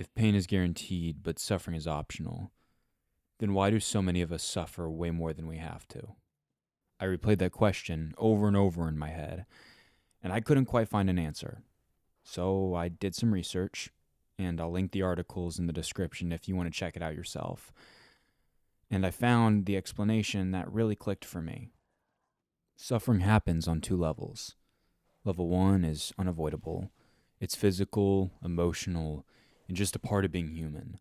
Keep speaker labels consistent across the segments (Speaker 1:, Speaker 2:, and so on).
Speaker 1: If pain is guaranteed but suffering is optional, then why do so many of us suffer way more than we have to? I replayed that question over and over in my head, and I couldn't quite find an answer. So I did some research, and I'll link the articles in the description if you want to check it out yourself. And I found the explanation that really clicked for me. Suffering happens on two levels. Level 1 is unavoidable. It's physical, emotional, and just a part of being human.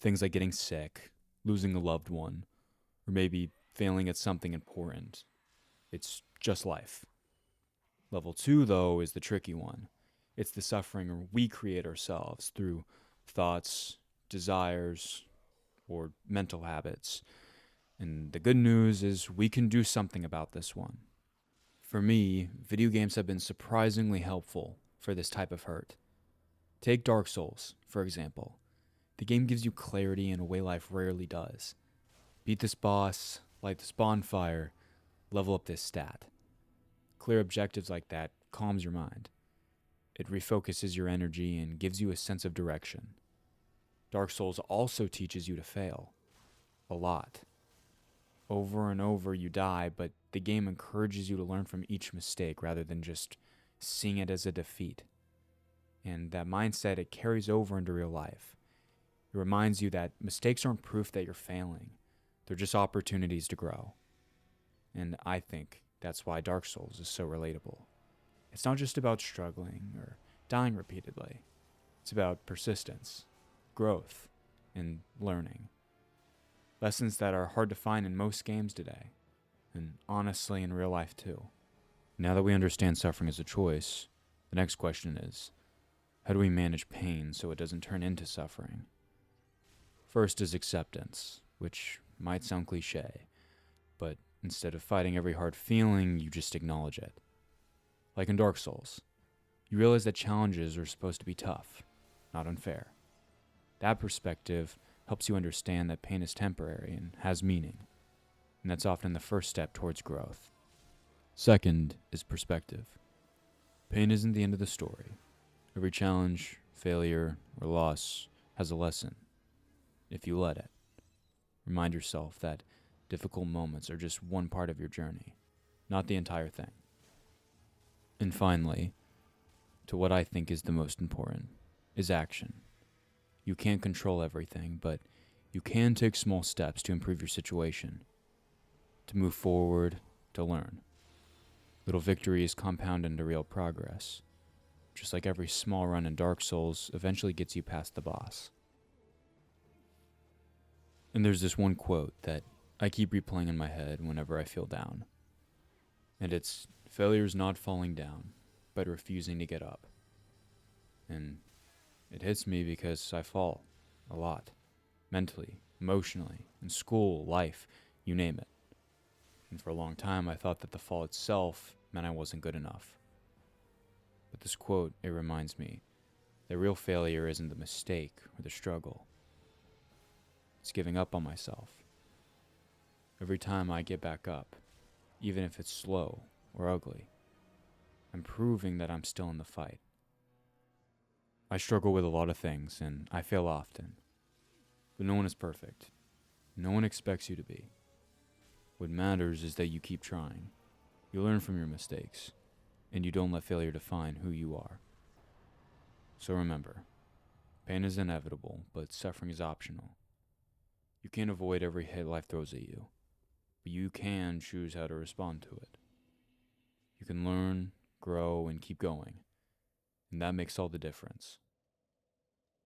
Speaker 1: Things like getting sick, losing a loved one, or maybe failing at something important. It's just life. Level 2, though, is the tricky one. It's the suffering we create ourselves through thoughts, desires, or mental habits. And the good news is we can do something about this one. For me, video games have been surprisingly helpful for this type of hurt. Take Dark Souls, for example. The game gives you clarity in a way life rarely does. Beat this boss, light this bonfire, level up this stat. Clear objectives like that calms your mind. It refocuses your energy and gives you a sense of direction. Dark Souls also teaches you to fail. A lot. Over and over you die, but the game encourages you to learn from each mistake rather than just seeing it as a defeat. And that mindset, it carries over into real life. It reminds you that mistakes aren't proof that you're failing. They're just opportunities to grow. And I think that's why Dark Souls is so relatable. It's not just about struggling or dying repeatedly. It's about persistence, growth, and learning. Lessons that are hard to find in most games today, and honestly in real life too. Now that we understand suffering as a choice, the next question is, how do we manage pain so it doesn't turn into suffering? First is acceptance, which might sound cliche, but instead of fighting every hard feeling, you just acknowledge it. Like in Dark Souls, you realize that challenges are supposed to be tough, not unfair. That perspective helps you understand that pain is temporary and has meaning, and that's often the first step towards growth. Second is perspective. Pain isn't the end of the story. Every challenge, failure, or loss has a lesson, if you let it. Remind yourself that difficult moments are just one part of your journey, not the entire thing. And finally, to what I think is the most important, is action. You can't control everything, but you can take small steps to improve your situation, to move forward, to learn. Little victories compound into real progress, just like every small run in Dark Souls eventually gets you past the boss. And there's this one quote that I keep replaying in my head whenever I feel down. And it's, failure is not falling down, but refusing to get up. And it hits me because I fall a lot. Mentally, emotionally, in school, life, you name it. And for a long time I thought that the fall itself meant I wasn't good enough. But this quote, it reminds me that real failure isn't the mistake or the struggle. It's giving up on myself. Every time I get back up, even if it's slow or ugly, I'm proving that I'm still in the fight. I struggle with a lot of things, and I fail often. But no one is perfect. No one expects you to be. What matters is that you keep trying. You learn from your mistakes, and you don't let failure define who you are. So remember, pain is inevitable, but suffering is optional. You can't avoid every hit life throws at you, but you can choose how to respond to it. You can learn, grow, and keep going, and that makes all the difference.